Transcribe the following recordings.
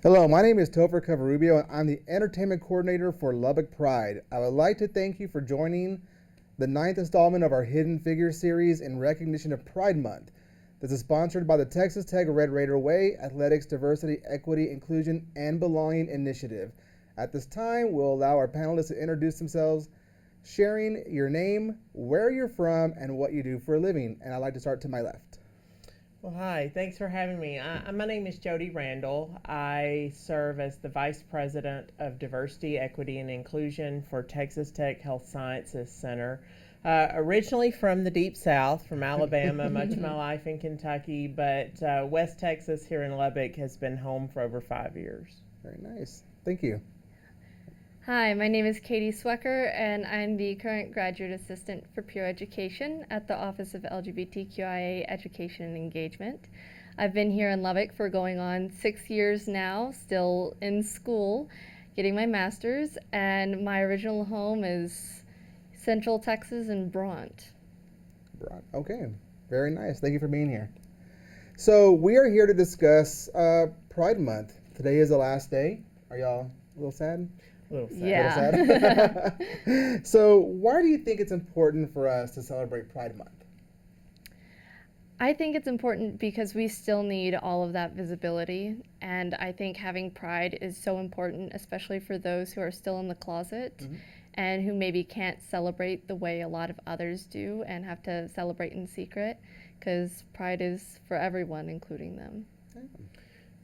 Hello, my name is Topher Covarubio, and I'm the entertainment coordinator for Lubbock Pride. I would like to thank you for joining the ninth installment of our Hidden Figures series in recognition of Pride Month. This is sponsored by the Texas Tech Red Raider Way Athletics Diversity, Equity, Inclusion, and Belonging Initiative. At this time, we'll allow our panelists to introduce themselves, sharing your name, where you're from, and what you do for a living. And I'd like to start to my left. Well, hi, thanks for having me. My name is Jody Randall. I serve as the Vice President of Diversity, Equity, and Inclusion for Texas Tech Health Sciences Center. Originally from the Deep South, from Alabama, much of my life in Kentucky, but West Texas here in Lubbock has been home for over 5 years. Very nice. Thank you. Hi, my name is Katie Swecker, and I'm the current graduate assistant for peer education at the Office of LGBTQIA Education and Engagement. I've been here in Lubbock for going on 6 years now, still in school, getting my master's, and my original home is Central Texas and Bront. Okay, very nice. Thank you for being here. So we are here to discuss Pride Month. Today is the last day. Are y'all a little sad? A little sad. Yeah. A little sad. So why do you think it's important for us to celebrate Pride Month? I think it's important because we still need all of that visibility, and I think having pride is so important, especially for those who are still in the closet and who maybe can't celebrate the way a lot of others do and have to celebrate in secret, because pride is for everyone, including them.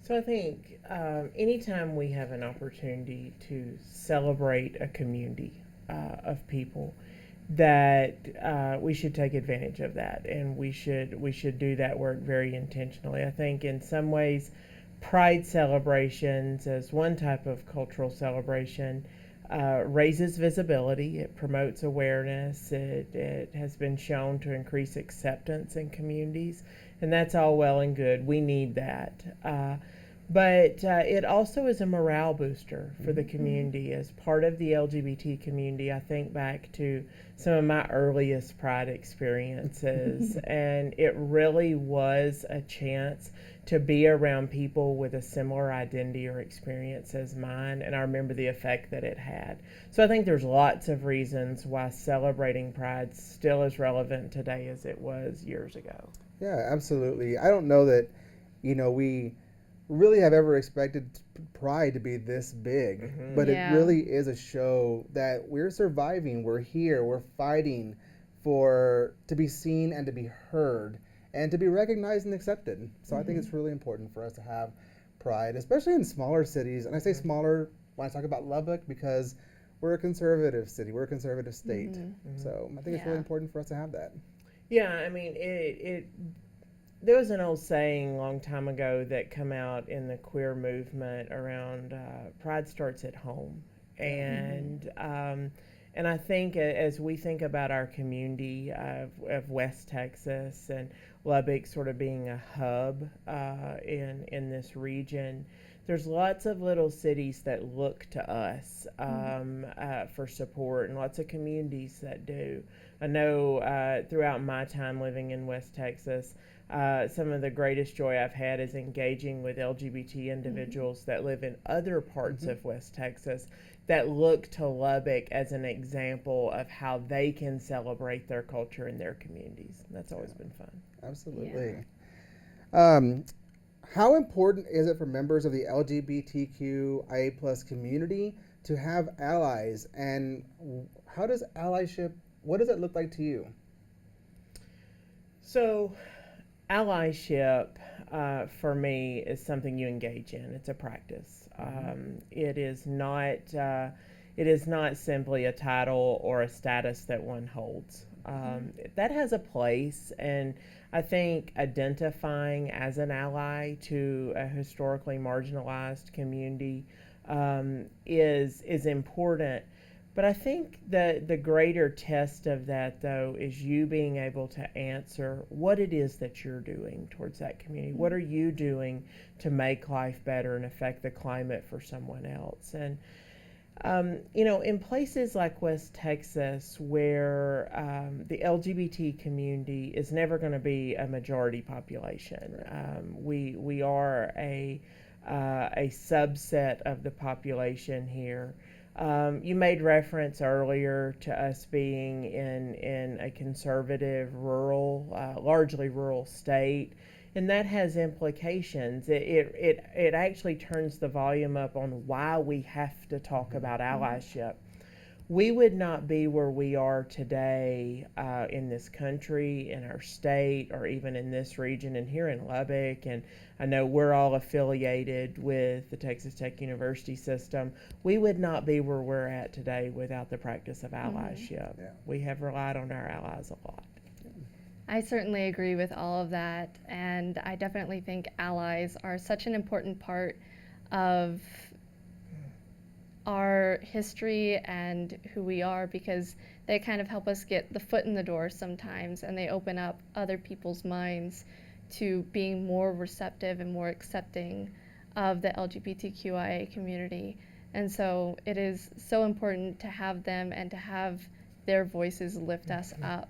So I think anytime we have an opportunity to celebrate a community of people, that we should take advantage of that, and we should do that work very intentionally. I think in some ways, pride celebrations as one type of cultural celebration raises visibility. It promotes awareness. It has been shown to increase acceptance in communities, and that's all well and good. We need that. But it also is a morale booster for the community. As part of the LGBT community, I think back to some of my earliest Pride experiences, and it really was a chance to be around people with a similar identity or experience as mine, and I remember the effect that it had. So I think there's lots of reasons why celebrating Pride still as relevant today as it was years ago. Yeah, absolutely. I don't know that, we really have ever expected Pride to be this big, but Yeah. it really is a show that we're surviving. We're here. We're fighting to be seen and to be heard and to be recognized and accepted. So I think it's really important for us to have Pride, especially in smaller cities. And I say smaller when I talk about Lubbock because we're a conservative city. We're a conservative state. So I think it's really important for us to have that. Yeah, I mean, there was an old saying a long time ago that come out in the queer movement around pride starts at home, and I think as we think about our community of West Texas and Lubbock sort of being a hub in this region, there's lots of little cities that look to us for support, and lots of communities that do. I know throughout my time living in West Texas, some of the greatest joy I've had is engaging with LGBT individuals that live in other parts of West Texas that look to Lubbock as an example of how they can celebrate their culture in their communities. That's always been fun. Absolutely. How important is it for members of the LGBTQIA plus community to have allies, and how does allyship, what does it look like to you? So allyship for me is something you engage in. It's a practice. It is not simply a title or a status that one holds. That has a place, and I think identifying as an ally to a historically marginalized community is important. But I think the greater test of that, though, is you being able to answer what it is that you're doing towards that community. What are you doing to make life better and affect the climate for someone else? And in places like West Texas, where the LGBT community is never going to be a majority population, we are a a subset of the population here. You made reference earlier to us being in a conservative, rural, largely rural state, and that has implications. It actually turns the volume up on why we have to talk about allyship. We would not be where we are today in this country, in our state, or even in this region and here in Lubbock. And I know we're all affiliated with the Texas Tech University system. We would not be where we're at today without the practice of allyship. Yeah. We have relied on our allies a lot. I certainly agree with all of that, and I definitely think allies are such an important part of our history and who we are, because they kind of help us get the foot in the door sometimes, and they open up other people's minds to being more receptive and more accepting of the LGBTQIA community. And so it is so important to have them and to have their voices lift us up.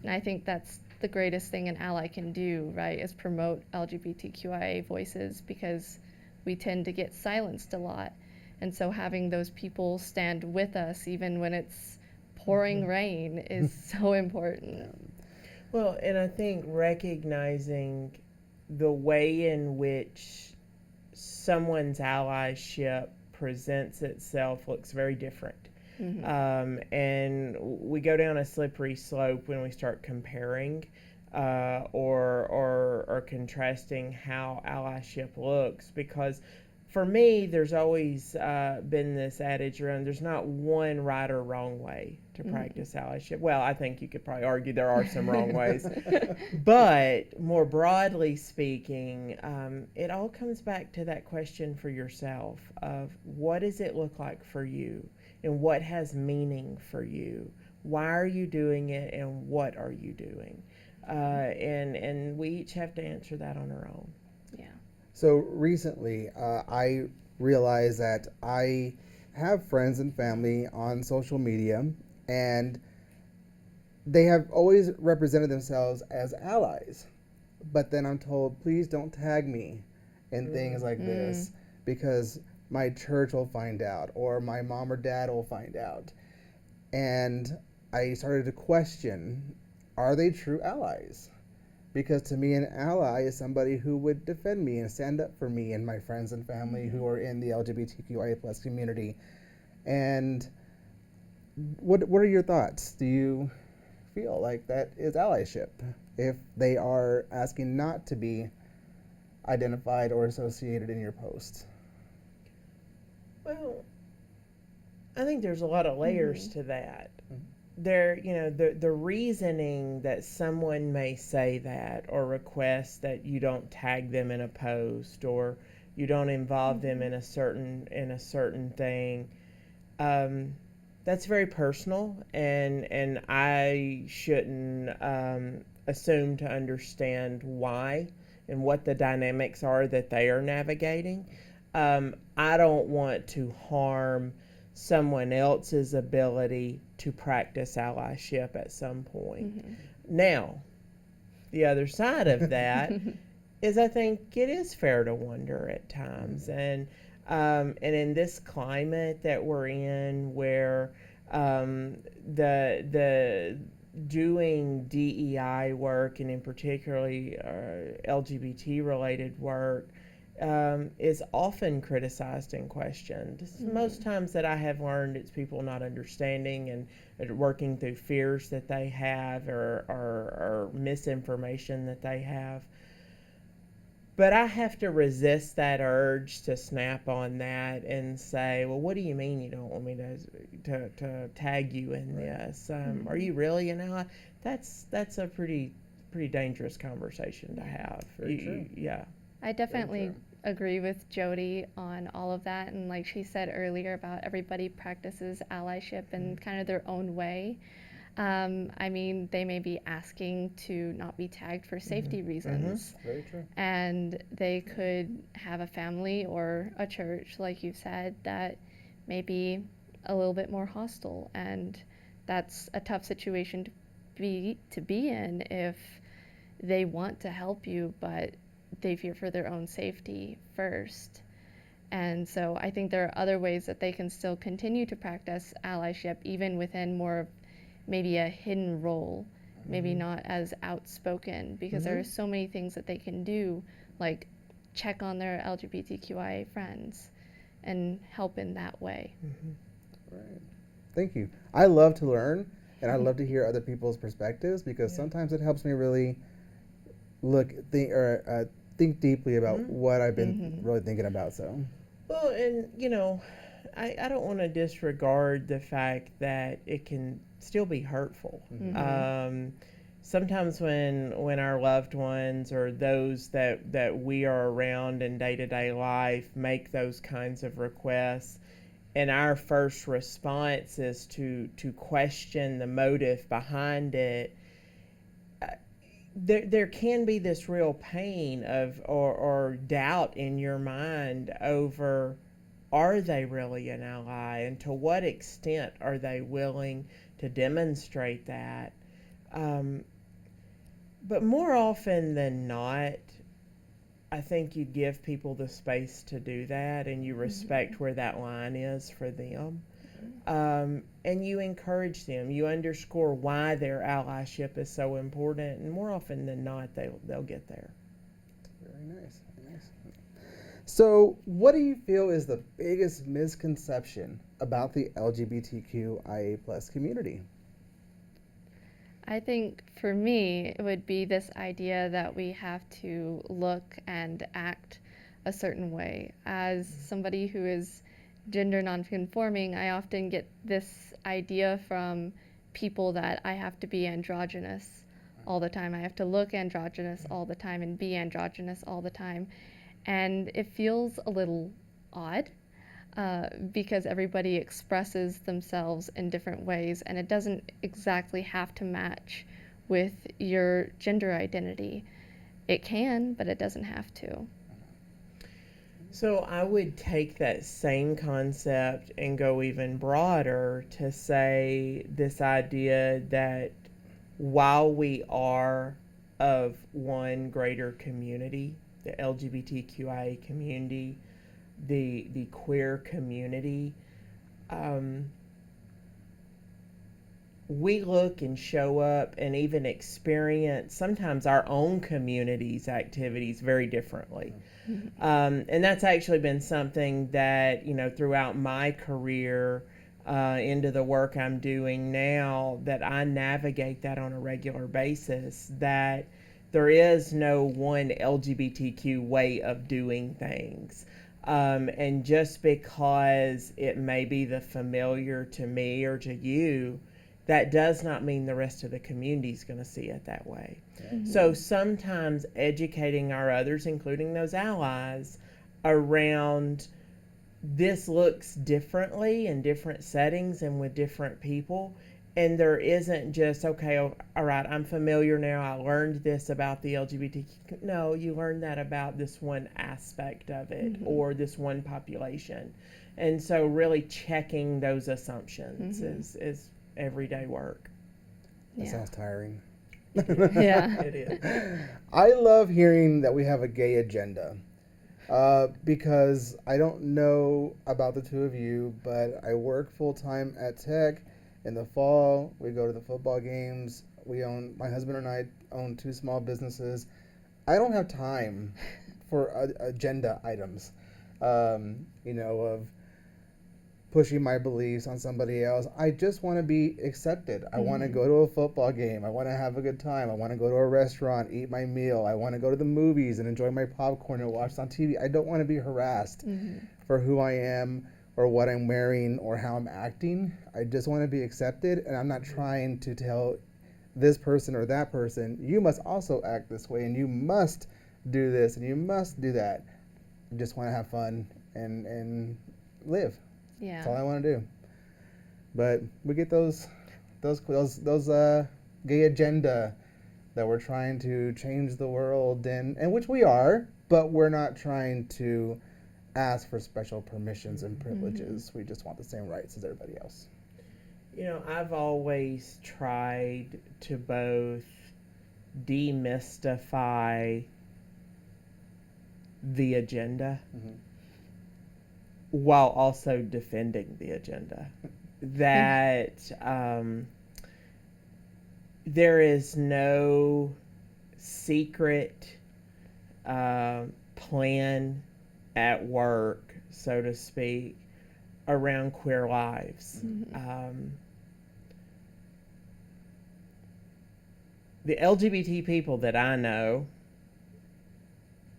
And I think that's the greatest thing an ally can do, right, is promote LGBTQIA voices, because we tend to get silenced a lot. And so having those people stand with us, even when it's pouring rain, is so important. Well, and I think recognizing the way in which someone's allyship presents itself looks very different. And we go down a slippery slope when we start comparing or contrasting how allyship looks, because for me, there's always been this adage around there's not one right or wrong way to practice allyship. Well, I think you could probably argue there are some wrong ways. But more broadly speaking, it all comes back to that question for yourself of what does it look like for you and what has meaning for you? Why are you doing it and what are you doing? And we each have to answer that on our own. Yeah. So recently, I realized that I have friends and family on social media, and they have always represented themselves as allies. But then I'm told, please don't tag me in things like this, because my church will find out, or my mom or dad will find out. And I started to question, are they true allies? Because to me, an ally is somebody who would defend me and stand up for me and my friends and family who are in the LGBTQIA plus community. And what are your thoughts? Do you feel like that is allyship if they are asking not to be identified or associated in your post? Well, I think there's a lot of layers to that. There, the reasoning that someone may say that or request that you don't tag them in a post or you don't involve them in a certain thing, that's very personal, and I shouldn't assume to understand why and what the dynamics are that they are navigating. I don't want to harm someone else's ability to practice allyship at some point. Now, the other side of that is I think it is fair to wonder at times, and in this climate that we're in, where the doing DEI work, and in particularly LGBT related work, is often criticized and questioned. Most times that I have learned, it's people not understanding and working through fears that they have or misinformation that they have. But I have to resist that urge to snap on that and say, well, what do you mean you don't want me to tag you in this? Are you really an ally? That's a pretty dangerous conversation to have. True. Yeah. I definitely agree with Jody on all of that, and like she said earlier about everybody practices allyship in kind of their own way. I mean, they may be asking to not be tagged for safety reasons. Very true. And they could have a family or a church, like you said, that may be a little bit more hostile, and that's a tough situation to be in if they want to help you, but they fear for their own safety first. And so I think there are other ways that they can still continue to practice allyship, even within more of maybe a hidden role, maybe not as outspoken, because there are so many things that they can do, like check on their LGBTQIA friends and help in that way. Right. Thank you. I love to learn, and I love to hear other people's perspectives, because sometimes it helps me really think deeply about what I've been really thinking about. So, Well, and I don't want to disregard the fact that it can still be hurtful. Sometimes when our loved ones or those that we are around in day-to-day life make those kinds of requests, and our first response is to question the motive behind it, there can be this real pain or doubt in your mind over, are they really an ally, and to what extent are they willing to demonstrate that? But more often than not, I think you give people the space to do that, and you respect where that line is for them. And you encourage them. You underscore why their allyship is so important, and more often than not, they'll get there. very nice. Very nice. So, what do you feel is the biggest misconception about the LGBTQIA+ community? I think for me, it would be this idea that we have to look and act a certain way. As somebody who is gender nonconforming, I often get this idea from people that I have to be androgynous all the time. I have to look androgynous all the time and be androgynous all the time. And it feels a little odd. Because everybody expresses themselves in different ways, and it doesn't exactly have to match with your gender identity. It can, but it doesn't have to. So I would take that same concept and go even broader to say this idea that while we are of one greater community, the LGBTQIA community, the queer community, we look and show up and even experience sometimes our own community's activities very differently. And that's actually been something that, throughout my career, into the work I'm doing now, that I navigate that on a regular basis, that there is no one LGBTQ way of doing things. And just because it may be the familiar to me or to you, that does not mean the rest of the community is going to see it that way. So sometimes educating our others, including those allies, around this looks differently in different settings and with different people. And there isn't just, okay, all right, I'm familiar now, I learned this about the LGBTQ. No, you learned that about this one aspect of it or this one population. And so really checking those assumptions is everyday work. That sounds tiring. Yeah. It is. I love hearing that we have a gay agenda. Because I don't know about the two of you, but I work full time at Tech. In the fall, we go to the football games. My husband and I own 2 small businesses. I don't have time for agenda items, of pushing my beliefs on somebody else. I just want to be accepted. I want to go to a football game. I want to have a good time. I want to go to a restaurant, eat my meal. I want to go to the movies and enjoy my popcorn and watch it on TV. I don't want to be harassed for who I am or what I'm wearing or how I'm acting. I just want to be accepted, and I'm not trying to tell this person or that person, you must also act this way, and you must do this, and you must do that. I just want to have fun and live. Yeah. That's all I want to do. But we get those gay agenda that we're trying to change the world, and which we are, but we're not trying to ask for special permissions and privileges. We just want the same rights as everybody else. I've always tried to both demystify the agenda while also defending the agenda. That there is no secret plan at work, so to speak, around queer lives. The LGBT people that I know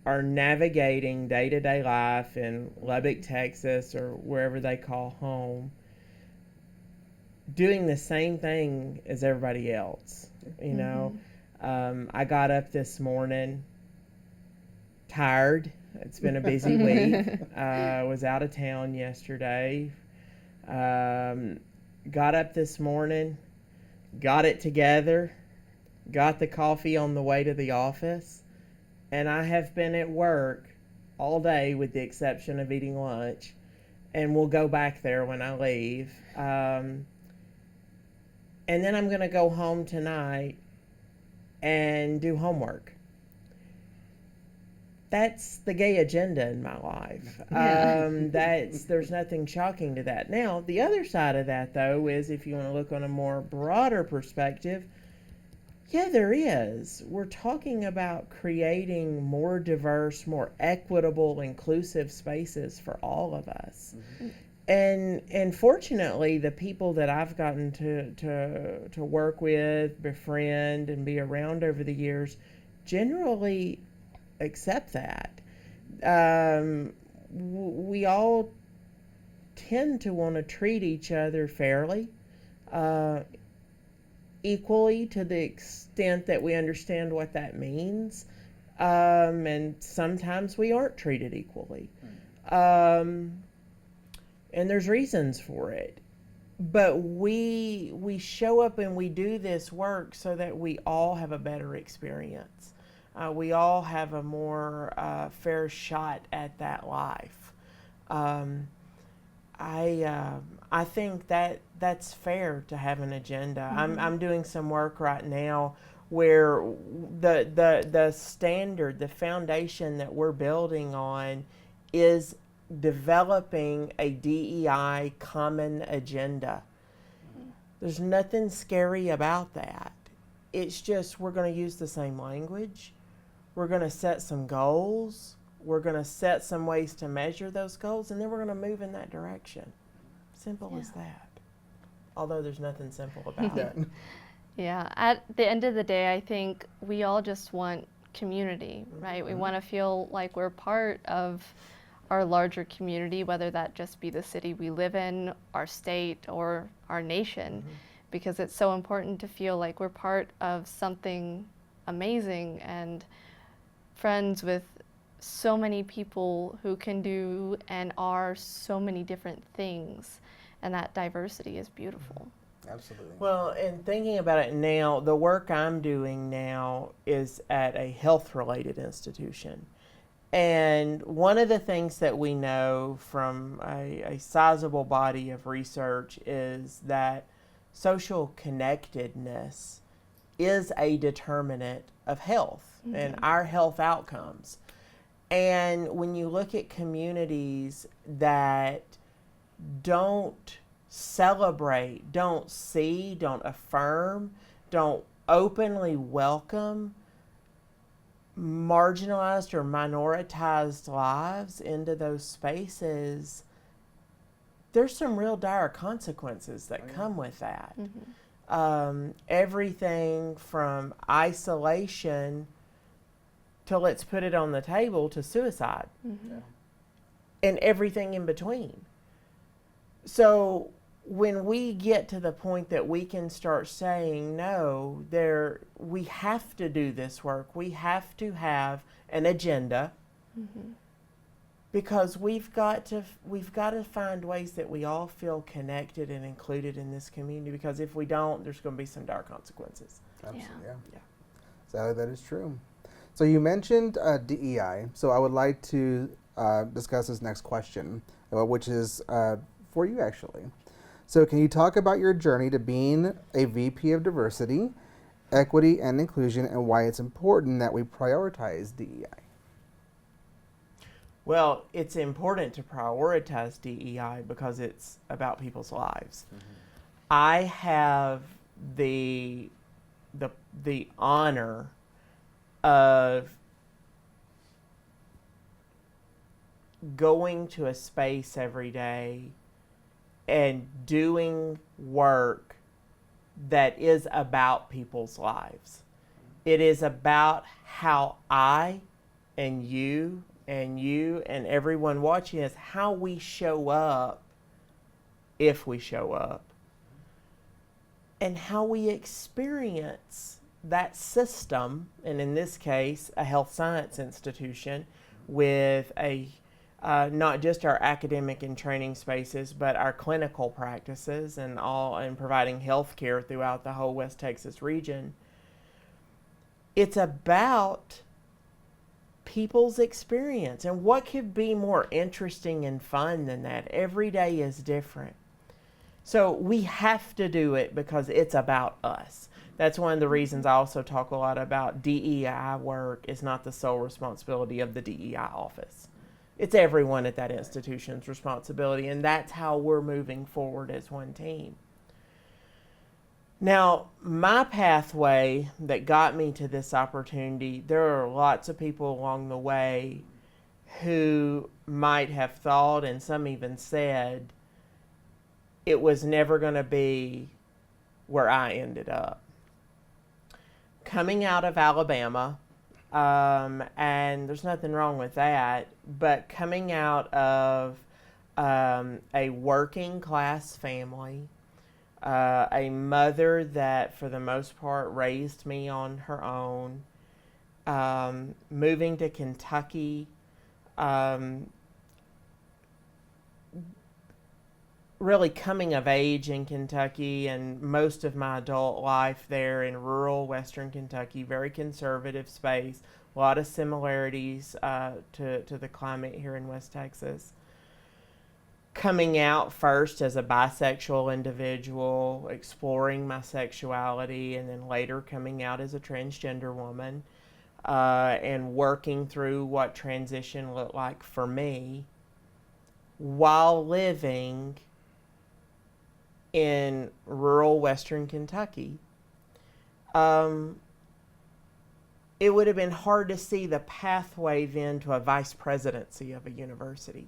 are navigating day-to-day life in Lubbock, Texas, or wherever they call home, doing the same thing as everybody else. You know, I got up this morning tired. It's been a busy week. I was out of town yesterday. Got up this morning, got it together, got the coffee on the way to the office, and I have been at work all day with the exception of eating lunch, and we'll go back there when I leave. And then I'm going to go home tonight and do homework. That's the gay agenda in my life. There's nothing shocking to that. Now, the other side of that, though, is if you want to look on a more broader perspective, yeah, there is. We're talking about creating more diverse, more equitable, inclusive spaces for all of us. And fortunately, the people that I've gotten to work with, befriend, and be around over the years generally accept that. We all tend to want to treat each other fairly, equally, to the extent that we understand what that means. And sometimes we aren't treated equally. And there's reasons for it. But we show up and we do this work so that we all have a better experience. We all have a more fair shot at that life. I think that that's fair to have an agenda. I'm doing some work right now where the standard, the foundation that we're building on is developing a DEI common agenda. There's nothing scary about that. It's just we're going to use the same language. We're going to set some goals. We're going to set some ways to measure those goals, and then we're going to move in that direction. Simple as that. Although there's nothing simple about it. Yeah, at the end of the day, I think we all just want community, right? We want to feel like we're part of our larger community, whether that just be the city we live in, our state, or our nation, because it's so important to feel like we're part of something amazing and friends with so many people who can do and are so many different things, and that diversity is beautiful. Absolutely. Well, and thinking about it now, the work I'm doing now is at a health-related institution. And one of the things that we know from a sizable body of research is that social connectedness is a determinant of health and our health outcomes. And when you look at communities that don't celebrate, don't see, don't affirm, don't openly welcome marginalized or minoritized lives into those spaces, there's some real dire consequences that come with that. Everything from isolation to, let's put it on the table, to suicide, and everything in between. So when we get to the point that we can start saying, no, we have to do this work, we have to have an agenda, because we've got to find ways that we all feel connected and included in this community, because if we don't, there's going to be some dire consequences. Absolutely, yeah. So that is true. So you mentioned DEI, so I would like to discuss this next question, which is for you, actually. So can you talk about your journey to being a VP of Diversity, Equity, and Inclusion, and why it's important that we prioritize DEI? Well, it's important to prioritize DEI because it's about people's lives. I have the the honor of going to a space every day and doing work that is about people's lives. It is about how I and you and everyone watching us, how we show up, if we show up, and how we experience that system, and in this case, a health science institution with a not just our academic and training spaces, but our clinical practices and providing health care throughout the whole West Texas region. It's about people's experience. And what could be more interesting and fun than that? Every day is different. So we have to do it because it's about us. That's one of the reasons I also talk a lot about DEI work is not the sole responsibility of the DEI office. It's everyone at that institution's responsibility, and that's how we're moving forward as one team. Now, my pathway that got me to this opportunity, there are lots of people along the way who might have thought, and some even said, it was never going to be where I ended up. Coming out of Alabama, and there's nothing wrong with that, but coming out of a working class family, a mother that for the most part raised me on her own, moving to Kentucky, really coming of age in Kentucky and most of my adult life there in rural western Kentucky, very conservative space, a lot of similarities to the climate here in West Texas. Coming out first as a bisexual individual, exploring my sexuality, and then later coming out as a transgender woman, and working through what transition looked like for me while living in rural western Kentucky. It would have been hard to see the pathway then to a vice presidency of a university.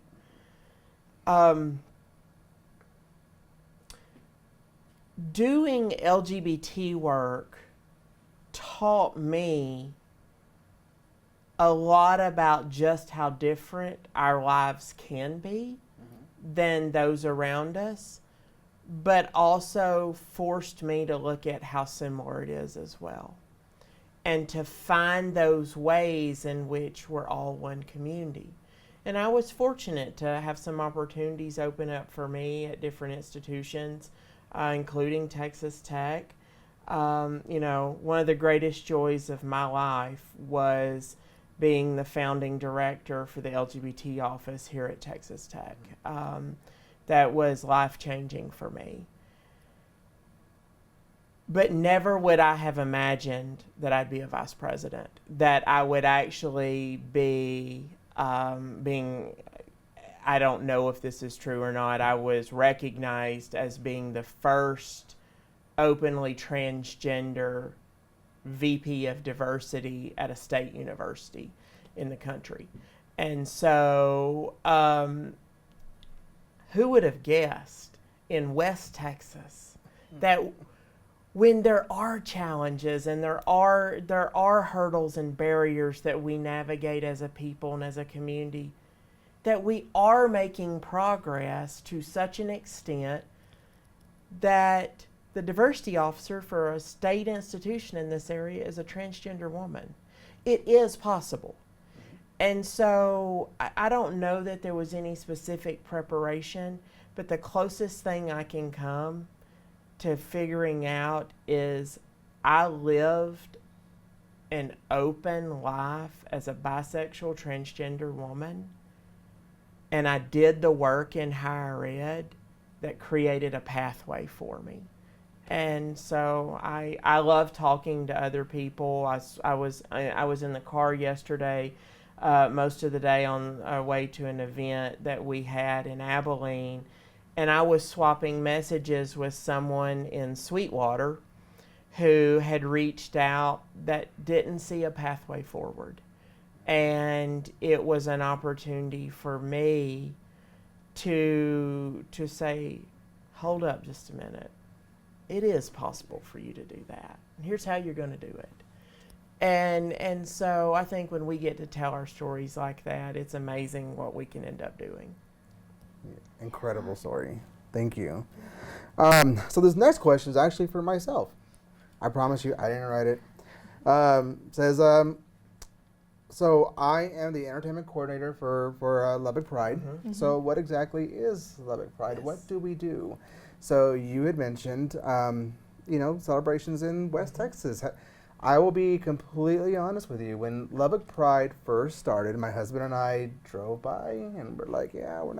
Doing LGBT work taught me a lot about just how different our lives can be than those around us, but also forced me to look at how similar it is as well, and to find those ways in which we're all one community. And I was fortunate to have some opportunities open up for me at different institutions, including Texas Tech. One of the greatest joys of my life was being the founding director for the LGBT office here at Texas Tech. That was life-changing for me. But never would I have imagined that I'd be a vice president, that I would actually be I don't know if this is true or not, I was recognized as being the first openly transgender VP of diversity at a state university in the country. And so, who would have guessed in West Texas that when there are challenges and there are hurdles and barriers that we navigate as a people and as a community, that we are making progress to such an extent that the diversity officer for a state institution in this area is a transgender woman. It is possible. And so I don't know that there was any specific preparation, but the closest thing I can come to figuring out is I lived an open life as a bisexual transgender woman, and I did the work in higher ed that created a pathway for me. And so I love talking to other people. I was in the car yesterday most of the day on our way to an event that we had in Abilene. And I was swapping messages with someone in Sweetwater who had reached out that didn't see a pathway forward. And it was an opportunity for me to say, hold up just a minute. It is possible for you to do that. Here's how you're going to do it. And so I think when we get to tell our stories like that, it's amazing what we can end up doing. Incredible story. Thank you. So this next question is actually for myself. I promise you, I didn't write it. Says, so I am the entertainment coordinator for Lubbock Pride. Mm-hmm. So what exactly is Lubbock Pride? Yes. What do we do? So you had mentioned, celebrations in West Texas. I will be completely honest with you. When Lubbock Pride first started, my husband and I drove by and we're like, yeah, we're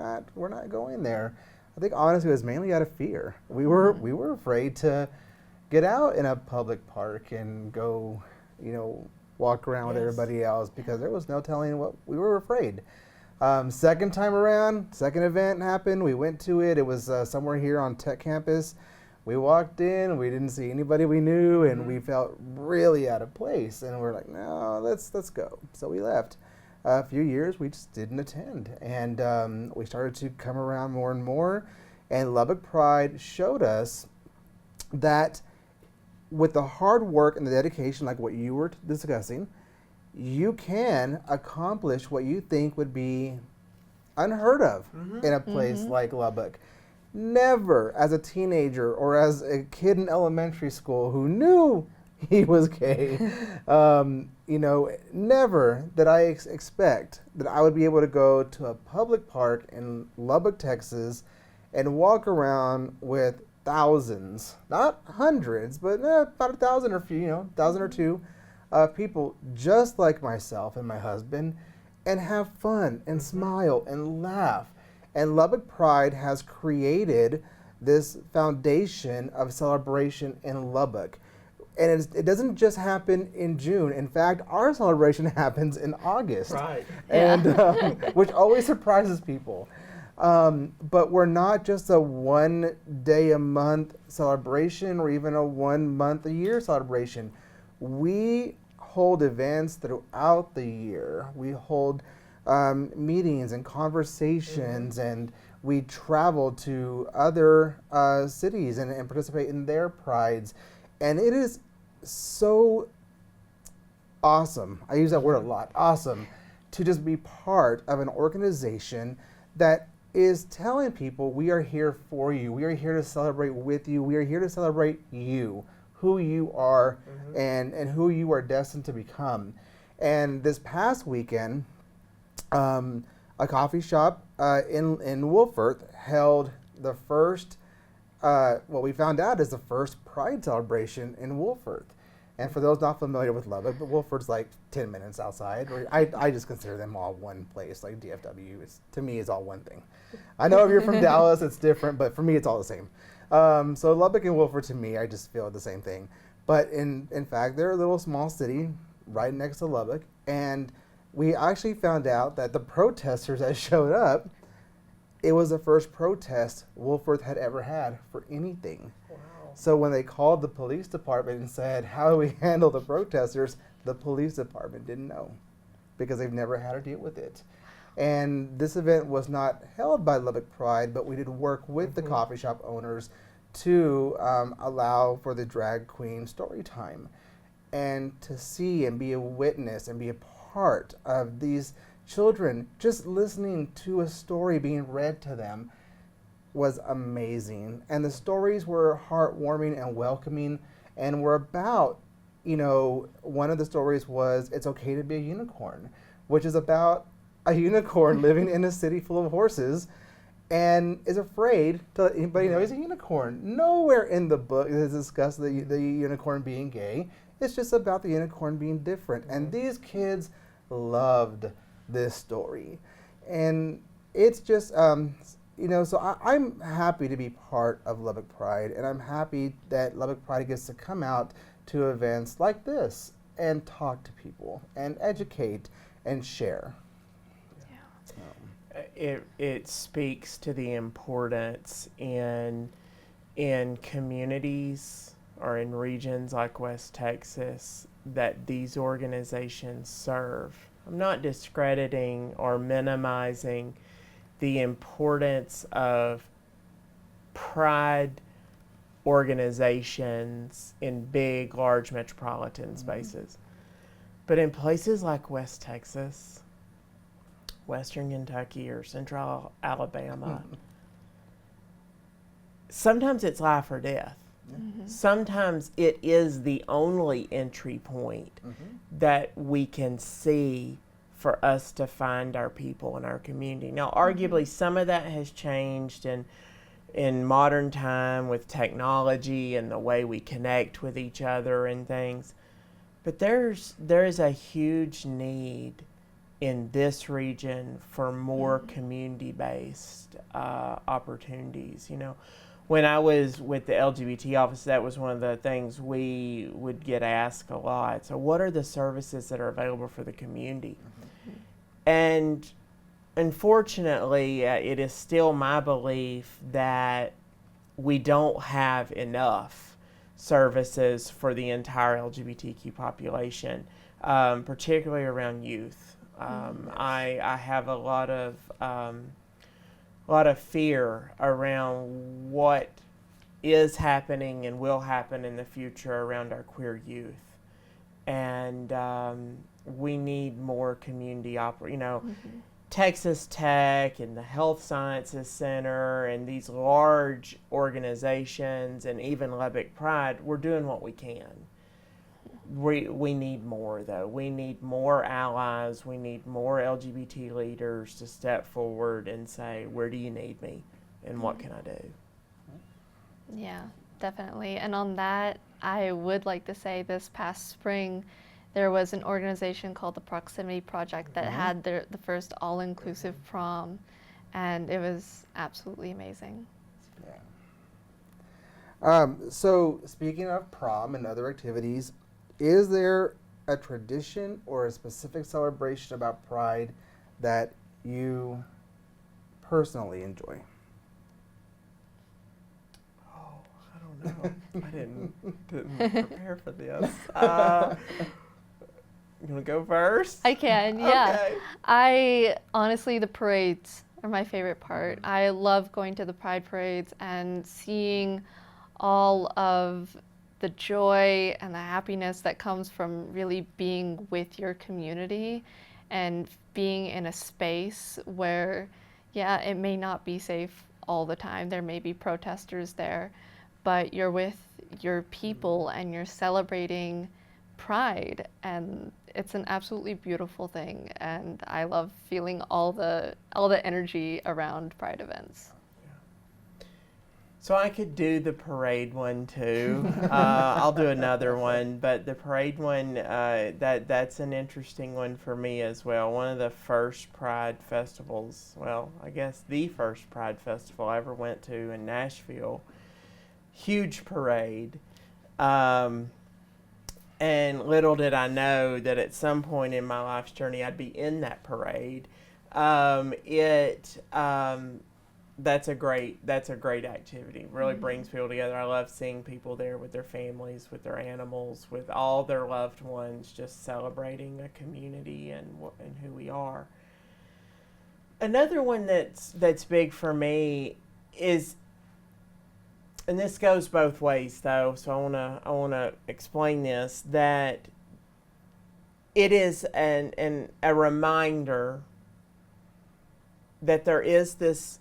not going there. I think honestly it was mainly out of fear. We were afraid to get out in a public park and go, walk around with everybody else because there was no telling what we were afraid. Second time around, second event happened. We went to it. It was somewhere here on Tech Campus. We walked in. We didn't see anybody we knew, and we felt really out of place. And we're like, no, let's go. So we left. A few years, we just didn't attend, and we started to come around more and more. And Lubbock Pride showed us that with the hard work and the dedication, like what you were discussing, you can accomplish what you think would be unheard of in a place like Lubbock. Never, as a teenager or as a kid in elementary school who knew he was gay, never did I expect that I would be able to go to a public park in Lubbock, Texas, and walk around with thousands, not hundreds, but about 1,000 or few, 1,000 or two people just like myself and my husband, and have fun and smile and laugh. And Lubbock Pride has created this foundation of celebration in Lubbock. And it doesn't just happen in June. In fact, our celebration happens in August. Right. And which always surprises people. But we're not just a 1 day a month celebration or even a 1 month a year celebration. We hold events throughout the year. We hold meetings and conversations, and we travel to other cities and participate in their prides. And it is so awesome. I use that word a lot. Awesome to just be part of an organization that is telling people we are here for you. We are here to celebrate with you. We are here to celebrate you, who you are, and who you are destined to become. And this past weekend, a coffee shop in Wolford held the first, what we found out is the first Pride celebration in Wolford. And for those not familiar with Lubbock, but Wolford's like 10 minutes outside. I just consider them all one place, like DFW. To me, it's all one thing. I know if you're from Dallas, it's different, but for me, it's all the same. So Lubbock and Wolford, to me, I just feel the same thing. But in fact, they're a little small city right next to Lubbock. And we actually found out that the protesters that showed up, it was the first protest Wolford had ever had for anything. Wow. So when they called the police department and said, how do we handle the protesters, the police department didn't know because they've never had to deal with it. And this event was not held by Lubbock Pride, but we did work with the coffee shop owners to allow for the drag queen story time. And to see and be a witness and be a part of these children just listening to a story being read to them was amazing. And the stories were heartwarming and welcoming and were about, one of the stories was It's Okay to Be a Unicorn, which is about a unicorn living in a city full of horses and is afraid to let anybody know he's a unicorn. Nowhere in the book is discussed the unicorn being gay. It's just about the unicorn being different. And these kids loved this story. And it's just, so I'm happy to be part of Lubbock Pride, and I'm happy that Lubbock Pride gets to come out to events like this and talk to people and educate and share. It speaks to the importance in communities or in regions like West Texas that these organizations serve. I'm not discrediting or minimizing the importance of pride organizations in big, large metropolitan spaces. But in places like West Texas, Western Kentucky, or Central Alabama, sometimes it's life or death. Sometimes it is the only entry point that we can see for us to find our people in our community. Now, arguably, some of that has changed in modern time with technology and the way we connect with each other and things. But there is a huge need in this region for more community-based opportunities. You know, when I was with the LGBT office, that was one of the things we would get asked a lot. So what are the services that are available for the community? And unfortunately, it is still my belief that we don't have enough services for the entire LGBTQ population, particularly around youth. I have a lot of fear around what is happening and will happen in the future around our queer youth, and we need more community Texas Tech and the Health Sciences Center and these large organizations and even Lubbock Pride, we're doing what we can. We need more, though. We need more allies. We need more LGBT leaders to step forward and say, where do you need me and what can I do? Yeah, definitely. And on that, I would like to say this past spring, there was an organization called the Proximity Project that had the first all-inclusive prom, and it was absolutely amazing. Yeah. So speaking of prom and other activities, is there a tradition or a specific celebration about Pride that you personally enjoy? Oh, I don't know. I didn't prepare for this. You want to go first? I can, yeah. Okay. Honestly, the parades are my favorite part. I love going to the Pride parades and seeing all of the joy and the happiness that comes from really being with your community and being in a space where, yeah, it may not be safe all the time. There may be protesters there, but you're with your people and you're celebrating Pride, and it's an absolutely beautiful thing, and I love feeling all the energy around Pride events. So I could do the parade one too. I'll do another one, but the parade one, that's an interesting one for me as well. One of the first Pride festivals, well, I guess the first Pride festival I ever went to in Nashville. Huge parade. And little did I know that at some point in my life's journey I'd be in that parade. That's a great activity. It really brings people together. I love seeing people there with their families, with their animals, with all their loved ones, just celebrating a community and who we are. Another one that's big for me is, and this goes both ways though, so I wanna explain this, that it is a reminder that there is this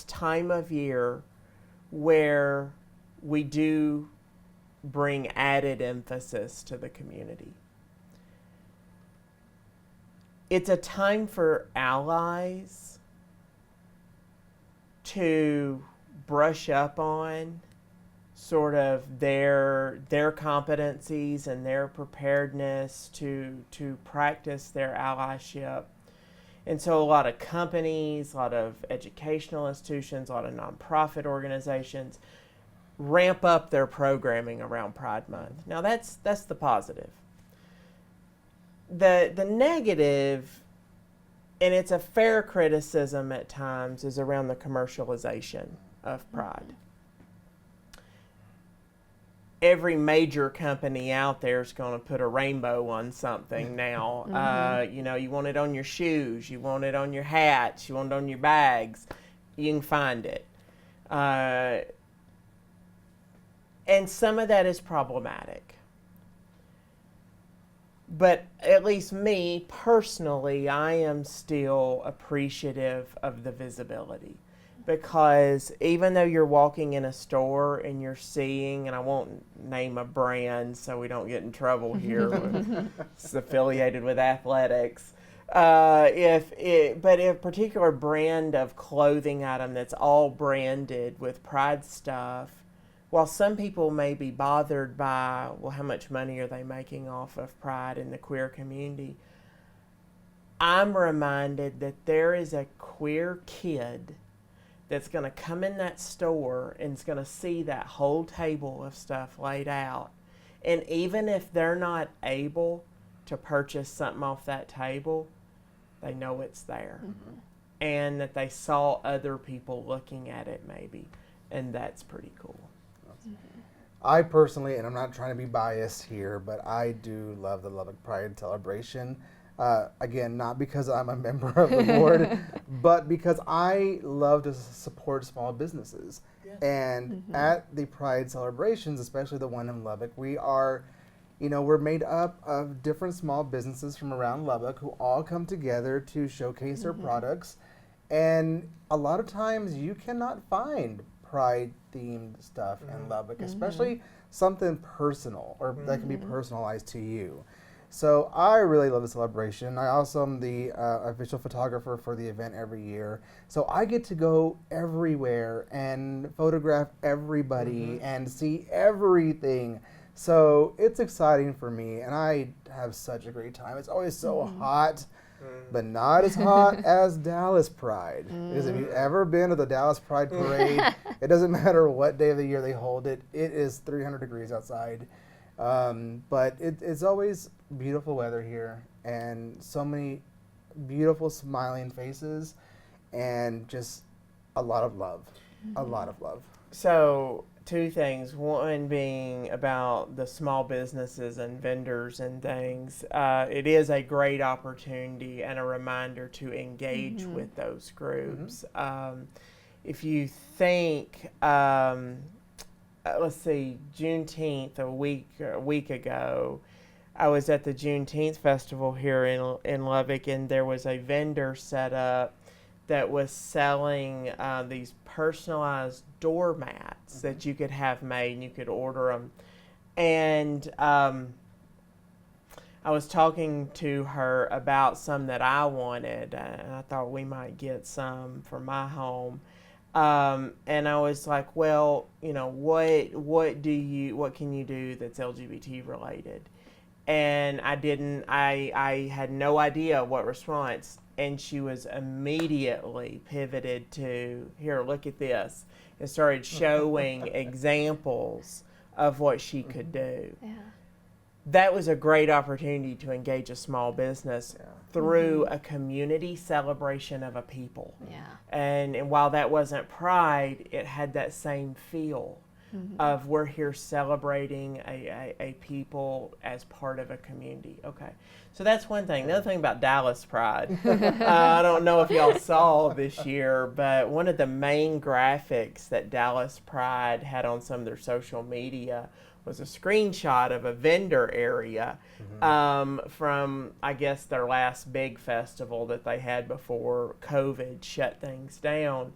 time of year where we do bring added emphasis to the community. It's a time for allies to brush up on sort of their competencies and their preparedness to practice their allyship. And so a lot of companies, a lot of educational institutions, a lot of nonprofit organizations ramp up their programming around Pride Month. Now that's the positive. The negative and it's a fair criticism at times, is around the commercialization of pride. Every major company out there is going to put a rainbow on something now. You know, you want it on your shoes, you want it on your hats, you want it on your bags. You can find it. And some of that is problematic. But at least me personally, I am still appreciative of the visibility, because even though you're walking in a store and you're seeing, and I won't name a brand so we don't get in trouble here, it's affiliated with athletics. But if a particular brand of clothing item that's all branded with pride stuff, while some people may be bothered by, well, how much money are they making off of pride in the queer community, I'm reminded that there is a queer kid that's going to come in that store and is going to see that whole table of stuff laid out. And even if they're not able to purchase something off that table, they know it's there. And that they saw other people looking at it maybe. And that's pretty cool. I personally, and I'm not trying to be biased here, but I do love the Lubbock Pride celebration. Again, not because I'm a member of the board, but because I love to support small businesses. Yes. And at the Pride celebrations, especially the one in Lubbock, we are, you know, we're made up of different small businesses from around Lubbock who all come together to showcase their products. And a lot of times you cannot find Pride-themed stuff in Lubbock, especially something personal or that can be personalized to you. So I really love the celebration. I also am the official photographer for the event every year. So I get to go everywhere and photograph everybody and see everything. So it's exciting for me, and I have such a great time. It's always so hot, but not as hot as Dallas Pride. Because if you've ever been to the Dallas Pride Parade, it doesn't matter what day of the year they hold it. It is 300 degrees outside. But it's always beautiful weather here, and so many beautiful smiling faces, and just a lot of love. A lot of love. So, two things. One being about the small businesses and vendors and things. It is a great opportunity and a reminder to engage with those groups. If you think, let's see, Juneteenth, a week ago, I was at the Juneteenth festival here in Lubbock, and there was a vendor set up that was selling these personalized doormats that you could have made, and you could order them. And I was talking to her about some that I wanted, and I thought we might get some for my home. And I was like, well, you know, what can you do that's LGBT related? And I had no idea what response. And she was immediately pivoted to, here, look at this, and started showing examples of what she could do. Yeah. That was a great opportunity to engage a small business through a community celebration of a people. Yeah. And while that wasn't Pride, it had that same feel of we're here celebrating a people as part of a community. Okay. So that's one thing. The other thing about Dallas Pride, I don't know if y'all saw this year, but one of the main graphics that Dallas Pride had on some of their social media was a screenshot of a vendor area from, I guess, their last big festival that they had before COVID shut things down.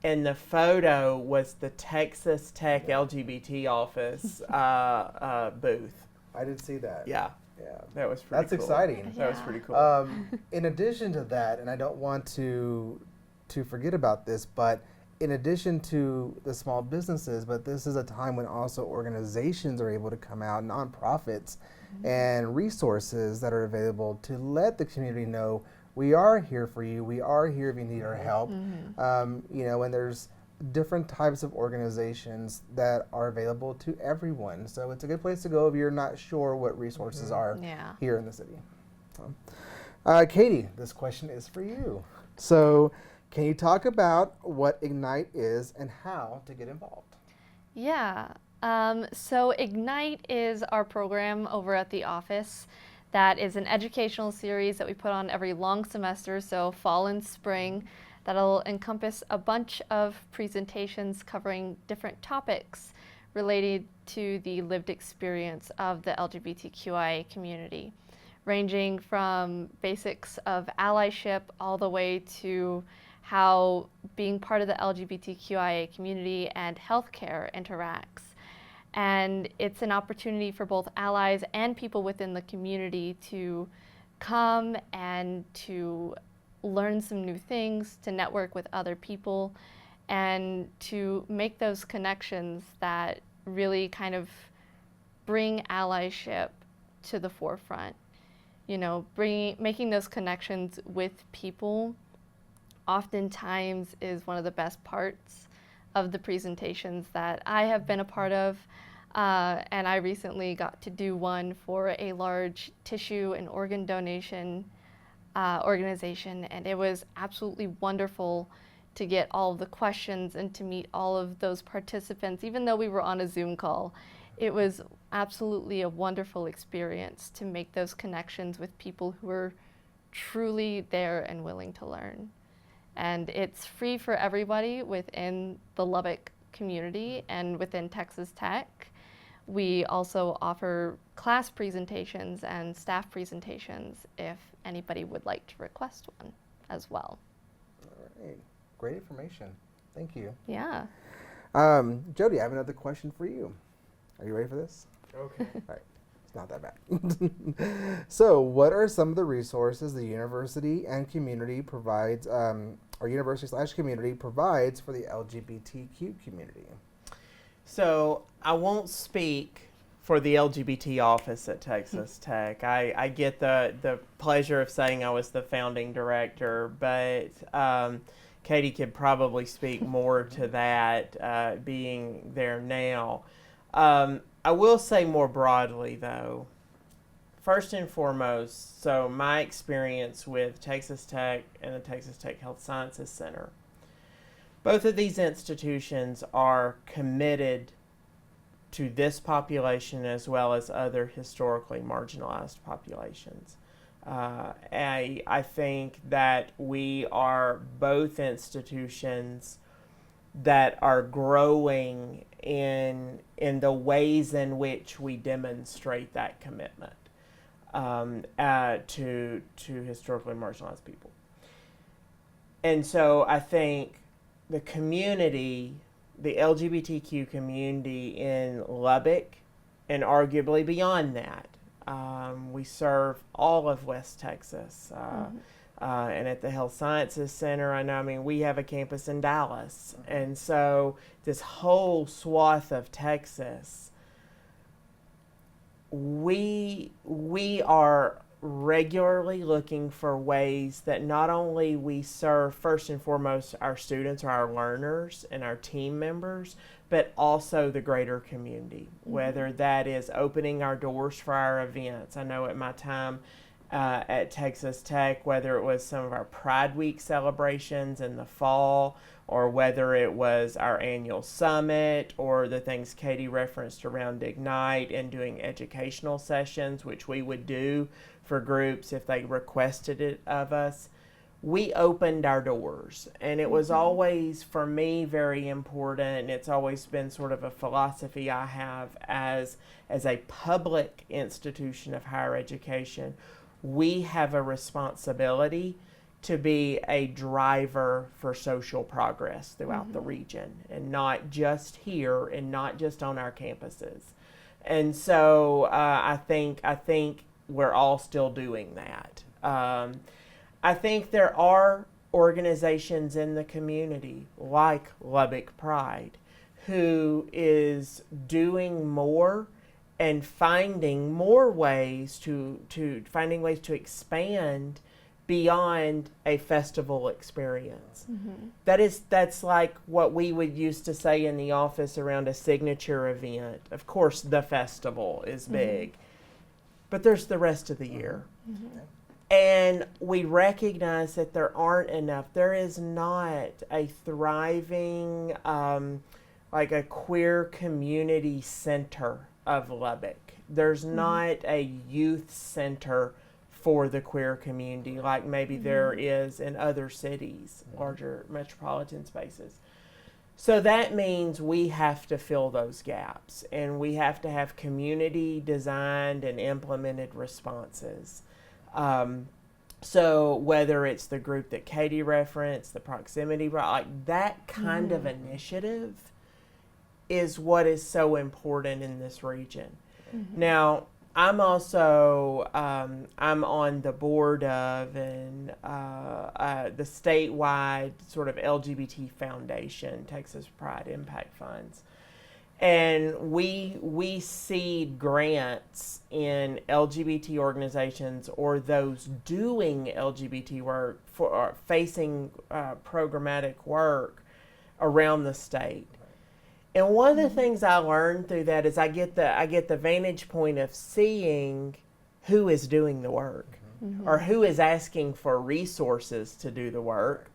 And the photo was the Texas Tech LGBT office booth. I did see that. Yeah. Yeah. That was pretty That's cool. exciting. That was pretty cool. In addition to that, and I don't want to forget about this, but in addition to the small businesses, but this is a time when also organizations are able to come out, nonprofits, and resources that are available to let the community know we are here for you. We are here if you need our help. You know, and there's different types of organizations that are available to everyone. So it's a good place to go if you're not sure what resources are here in the city. Katie, this question is for you. So, can you talk about what Ignite is and how to get involved? Yeah. So Ignite is our program over at the office that is an educational series that we put on every long semester, so fall and spring, that'll encompass a bunch of presentations covering different topics related to the lived experience of the LGBTQIA community, ranging from basics of allyship all the way to how being part of the LGBTQIA community and healthcare interacts. And it's an opportunity for both allies and people within the community to come and to learn some new things, to network with other people, and to make those connections that really kind of bring allyship to the forefront. You know, making those connections with people oftentimes is one of the best parts of the presentations that I have been a part of. And I recently got to do one for a large tissue and organ donation organization, and it was absolutely wonderful to get all of the questions and to meet all of those participants, even though we were on a Zoom call. It was absolutely a wonderful experience to make those connections with people who are truly there and willing to learn. And it's free for everybody within the Lubbock community and within Texas Tech. We also offer class presentations and staff presentations if anybody would like to request one as well. All right. Great information. Thank you. Yeah. Jody, I have another question for you. Are you ready for this? Okay. All right. It's not that bad. So, what are some of the resources the university and community provides, or university/community provides for the LGBTQ community? So I won't speak for the LGBT office at Texas Tech. I get the pleasure of saying I was the founding director, but Katie could probably speak more to that, being there now. I will say more broadly, though, first and foremost, so my experience with Texas Tech and the Texas Tech Health Sciences Center, both of these institutions are committed to this population as well as other historically marginalized populations. I think that we are both institutions that are growing in the ways in which we demonstrate that commitment to historically marginalized people. And so I think the community, the LGBTQ community in Lubbock, and arguably beyond that, we serve all of West Texas. And at the Health Sciences Center, we have a campus in Dallas. And so this whole swath of Texas, we are regularly looking for ways that not only we serve first and foremost our students or our learners and our team members, but also the greater community, whether that is opening our doors for our events. I know at my time at Texas Tech, whether it was some of our Pride Week celebrations in the fall, or whether it was our annual summit, or the things Katie referenced around Ignite and doing educational sessions, which we would do for groups if they requested it of us, we opened our doors. And it was always, for me, very important, and it's always been sort of a philosophy I have as a public institution of higher education. We have a responsibility to be a driver for social progress throughout the region, and not just here and not just on our campuses. And so I think we're all still doing that. I think there are organizations in the community like Lubbock Pride who is doing more and finding more ways to expand beyond a festival experience. That's like what we would used to say in the office around a signature event. Of course, the festival is big, but there's the rest of the year. And we recognize that there aren't enough. There is not a thriving, like a queer community center of Lubbock. There's not a youth center for the queer community like maybe there is in other cities, larger metropolitan spaces. So that means we have to fill those gaps, and we have to have community designed and implemented responses. So whether it's the group that Katie referenced, the proximity, like that kind of initiative is what is so important in this region. Now, I'm also I'm on the board of the statewide sort of LGBT Foundation, Texas Pride Impact Funds, and we seed grants in LGBT organizations or those doing LGBT work for facing programmatic work around the state. And one of the things I learned through that is I get the vantage point of seeing who is doing the work or who is asking for resources to do the work.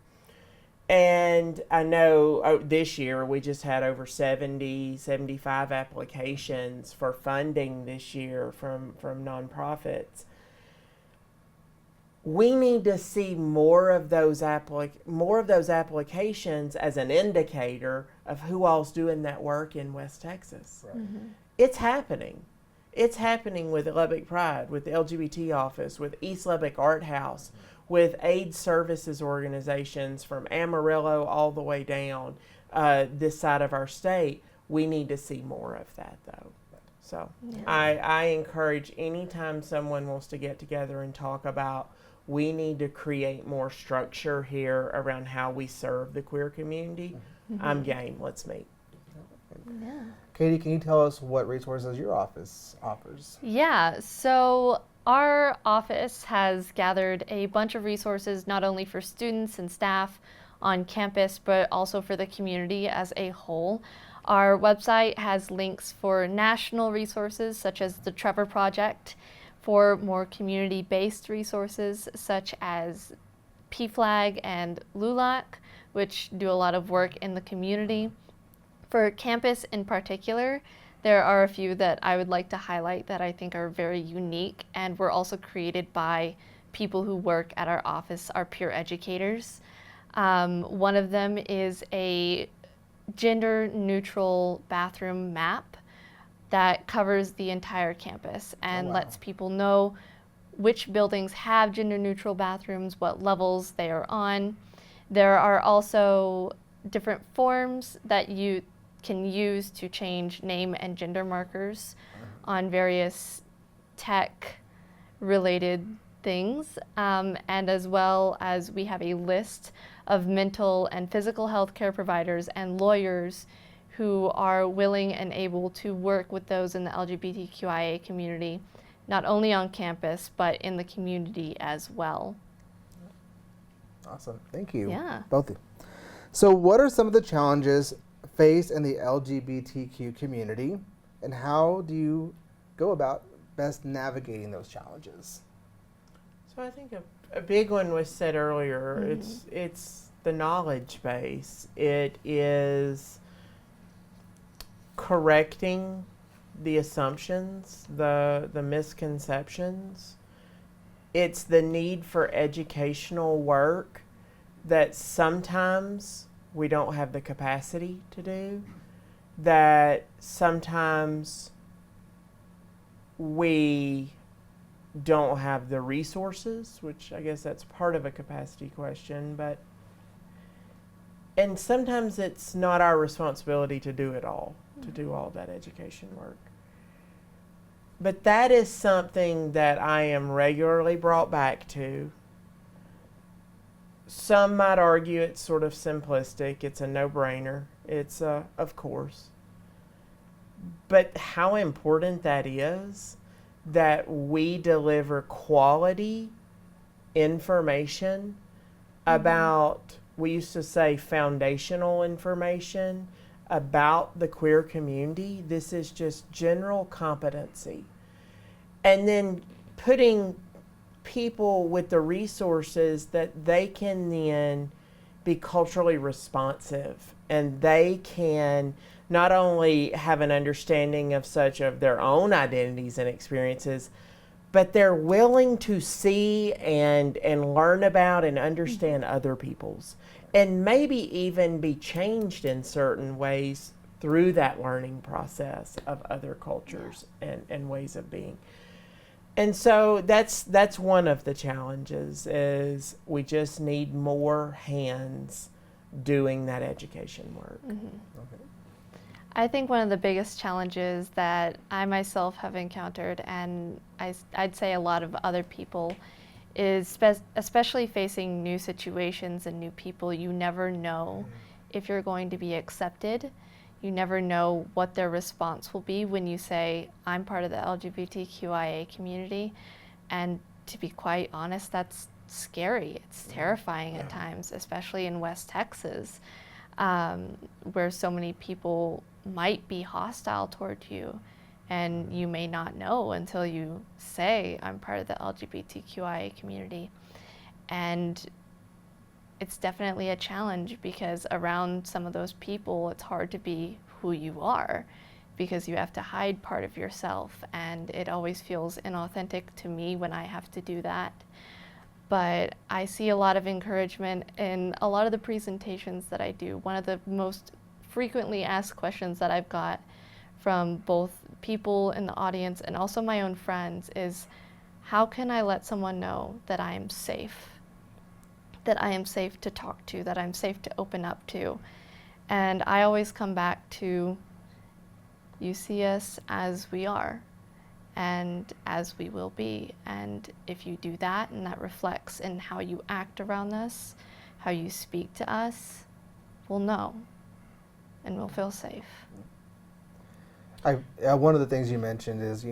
And I know this year we just had over 75 applications for funding this year from nonprofits. We need to see more of those applications as an indicator of who all's doing that work in West Texas. Right. It's happening. It's happening with Lubbock Pride, with the LGBT office, with East Lubbock Art House, with AIDS services organizations from Amarillo all the way down this side of our state. We need to see more of that, though. So I encourage anytime someone wants to get together and talk about we need to create more structure here around how we serve the queer community, I'm game. Let's meet. Yeah. Katie, can you tell us what resources your office offers? Yeah, so our office has gathered a bunch of resources not only for students and staff on campus, but also for the community as a whole. Our website has links for national resources such as the Trevor Project, for more community-based resources such as PFLAG and LULAC, which do a lot of work in the community. For campus in particular, there are a few that I would like to highlight that I think are very unique and were also created by people who work at our office, our peer educators. One of them is a gender-neutral bathroom map that covers the entire campus and lets people know which buildings have gender-neutral bathrooms, what levels they are on. There are also different forms that you can use to change name and gender markers on various tech-related things, and as well as we have a list of mental and physical health care providers and lawyers who are willing and able to work with those in the LGBTQIA community, not only on campus, but in the community as well. Awesome. Thank you. Yeah. Both of you. So what are some of the challenges faced in the LGBTQ community, and how do you go about best navigating those challenges? So I think a big one was said earlier. It's the knowledge base. It is correcting the assumptions, the misconceptions. It's the need for educational work that sometimes we don't have the capacity to do, that sometimes we don't have the resources, which I guess that's part of a capacity question, and sometimes it's not our responsibility to do it all, to do all that education work. But that is something that I am regularly brought back to. Some might argue it's sort of simplistic, it's a no-brainer, it's of course. But how important that is that we deliver quality information about, we used to say foundational information about the queer community. This is just general competency. And then putting people with the resources that they can then be culturally responsive, and they can not only have an understanding of such of their own identities and experiences, but they're willing to see and learn about and understand other people's, and maybe even be changed in certain ways through that learning process of other cultures and ways of being. And so that's one of the challenges, is we just need more hands doing that education work. Okay. I think one of the biggest challenges that I myself have encountered, and I'd say a lot of other people, is especially facing new situations and new people. You never know if you're going to be accepted. You never know what their response will be when you say, I'm part of the LGBTQIA community. And to be quite honest, that's scary. It's terrifying at times, especially in West Texas, where so many people might be hostile toward you, and you may not know until you say, I'm part of the LGBTQIA community. And it's definitely a challenge, because around some of those people, it's hard to be who you are, because you have to hide part of yourself, and it always feels inauthentic to me when I have to do that. But I see a lot of encouragement in a lot of the presentations that I do. One of the most frequently asked questions that I've got from both people in the audience and also my own friends is, how can I let someone know that I am safe? That I am safe to talk to, that I'm safe to open up to. And I always come back to, you see us as we are and as we will be. And if you do that, and that reflects in how you act around us, how you speak to us, we'll know and we'll feel safe. One of the things you mentioned is,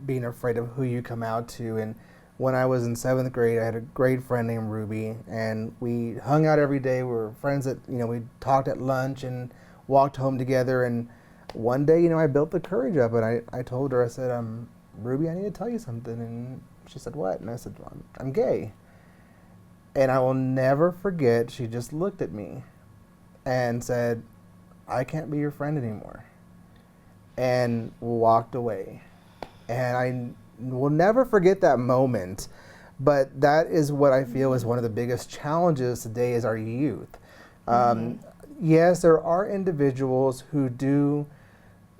being afraid of who you come out to. And when I was in 7th grade, I had a great friend named Ruby, and we hung out every day. We were friends that, we talked at lunch and walked home together. And one day, I built the courage up, and I told her, I said, Ruby, I need to tell you something. And she said, what? And I said, well, I'm gay. And I will never forget, she just looked at me and said, I can't be your friend anymore, and walked away. And I will never forget that moment. But that is what I feel is one of the biggest challenges today is our youth. Yes, there are individuals who do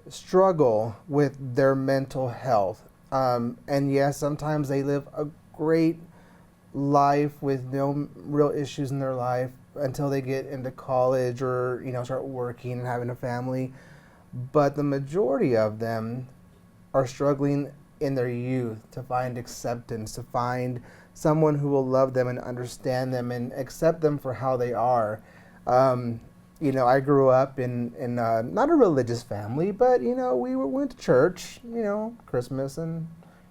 struggle with their mental health. And yes, sometimes they live a great life with no real issues in their life until they get into college or, start working and having a family. But the majority of them are struggling in their youth to find acceptance, to find someone who will love them and understand them and accept them for how they are. I grew up in not a religious family, but, we went to church, Christmas and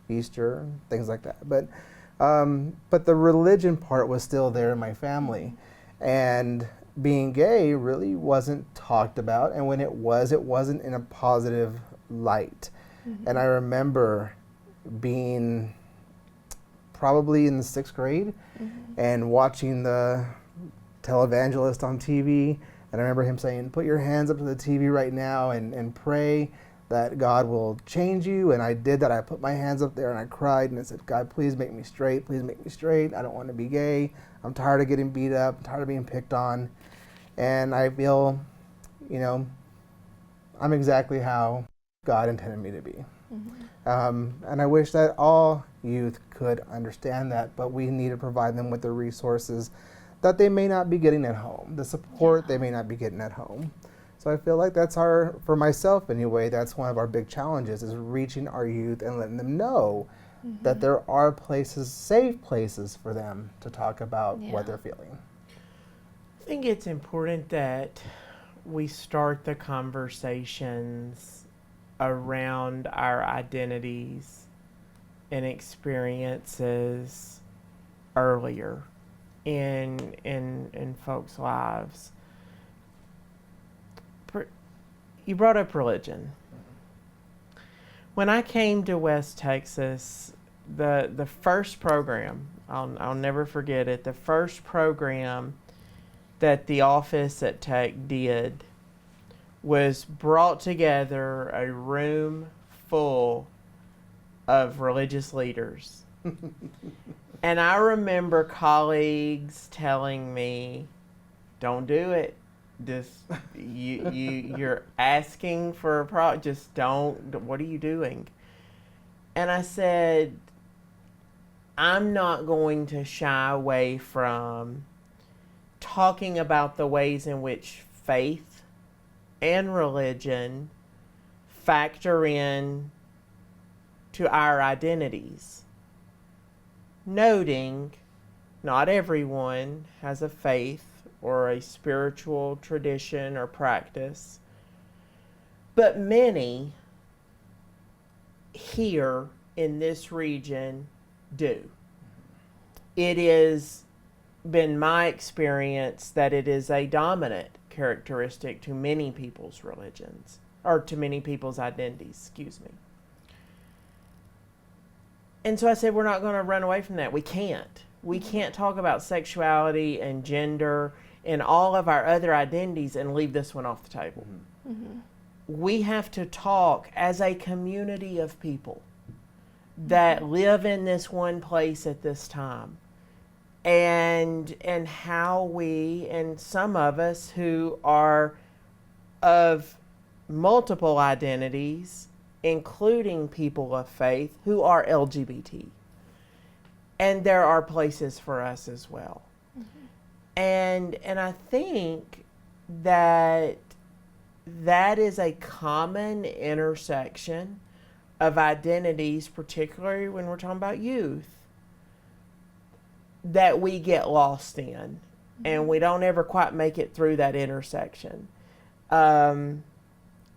Easter and things like that. But the religion part was still there in my family. And being gay really wasn't talked about. And when it wasn't in a positive light. And I remember being probably in the 6th grade and watching the televangelist on TV. And I remember him saying, put your hands up to the TV right now and pray that God will change you. And I did that. I put my hands up there and I cried and I said, God, please make me straight. Please make me straight. I don't want to be gay. I'm tired of getting beat up. I'm tired of being picked on. And I feel, I'm exactly how God intended me to be. And I wish that all youth could understand that, but we need to provide them with the resources that they may not be getting at home, the support they may not be getting at home. So I feel like for myself anyway, that's one of our big challenges, is reaching our youth and letting them know that there are places, safe places for them to talk about what they're feeling. I think it's important that we start the conversations around our identities and experiences earlier in folks' lives. You brought up religion. When I came to West Texas, the first program, I'll never forget it. The first program that the office at Tech did was brought together a room full of religious leaders. And I remember colleagues telling me, don't do it. Just you're asking for a just don't. What are you doing? And I said, I'm not going to shy away from talking about the ways in which faith and religion factor in to our identities, noting not everyone has a faith or a spiritual tradition or practice, but many here in this region do. It has been my experience that it is a dominant characteristic to many people's religions, or to many people's identities, excuse me. And so I said, we're not going to run away from that. We can't. We can't talk about sexuality and gender and all of our other identities and leave this one off the table. Mm-hmm. We have to talk as a community of people that live in this one place at this time. And how we, and some of us who are of multiple identities, including people of faith who are LGBT. And there are places for us as well. Mm-hmm. And I think that is a common intersection of identities, particularly when we're talking about youth, that we get lost in. Mm-hmm. And we don't ever quite make it through that intersection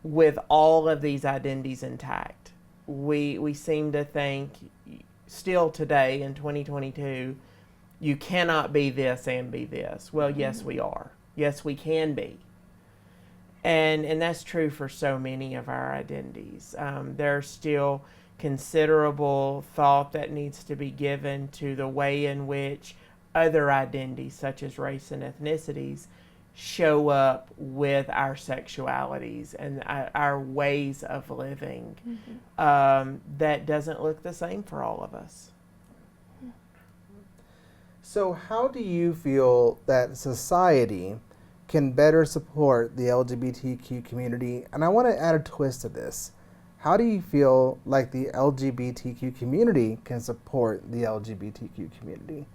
with all of these identities intact. We seem to think, still today in 2022, you cannot be this and be this. Well, mm-hmm. Yes, we are. Yes, we can be. And that's true for so many of our identities. There's still considerable thought that needs to be given to the way in which other identities, such as race and ethnicities, show up with our sexualities and our ways of living. Mm-hmm. That doesn't look the same for all of us. So how do you feel that society can better support the LGBTQ community? And I want to add a twist to this. How do you feel like the LGBTQ community can support the LGBTQ community?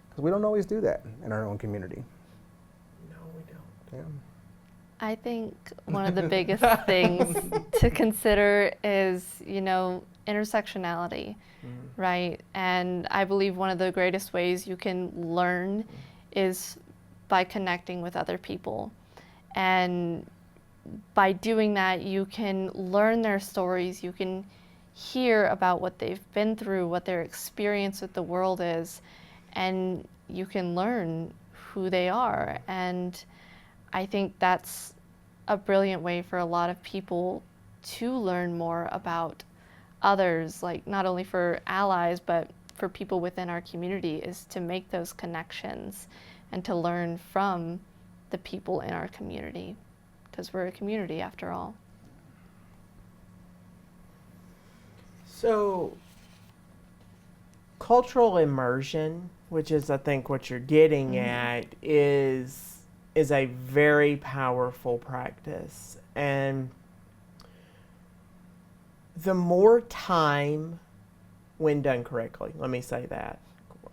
Because we don't always do that in our own community. No, we don't. Yeah. I think one of the biggest things to consider is, intersectionality, right? And I believe one of the greatest ways you can learn is by connecting with other people. And by doing that, you can learn their stories, you can hear about what they've been through, what their experience with the world is, and you can learn who they are. And I think that's a brilliant way for a lot of people to learn more about others, like not only for allies, but for people within our community, is to make those connections and to learn from the people in our community, because we're a community after all. So, cultural immersion, which is I think what you're getting at, is a very powerful practice. And the more time, when done correctly, let me say that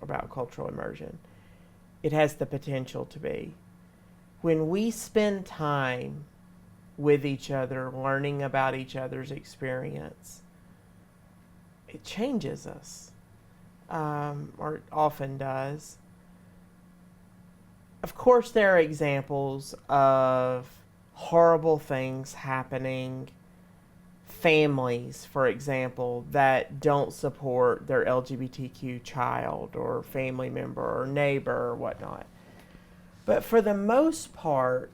about cultural immersion, it has the potential to be. When we spend time with each other, learning about each other's experience, it changes us, or it often does. Of course, there are examples of horrible things happening. Families, for example, that don't support their LGBTQ child or family member or neighbor or whatnot. But for the most part,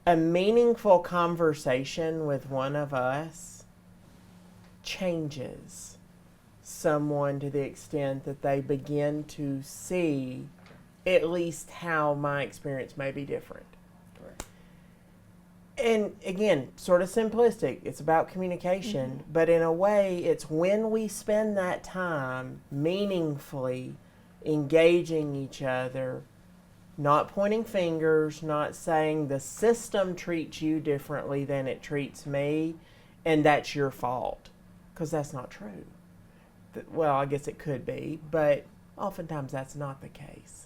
a meaningful conversation with one of us changes someone to the extent that they begin to see at least how my experience may be different. And again, sort of simplistic. It's about communication, but in a way, it's when we spend that time meaningfully engaging each other, not pointing fingers, not saying the system treats you differently than it treats me, and that's your fault, because that's not true. Well, I guess it could be, but oftentimes that's not the case.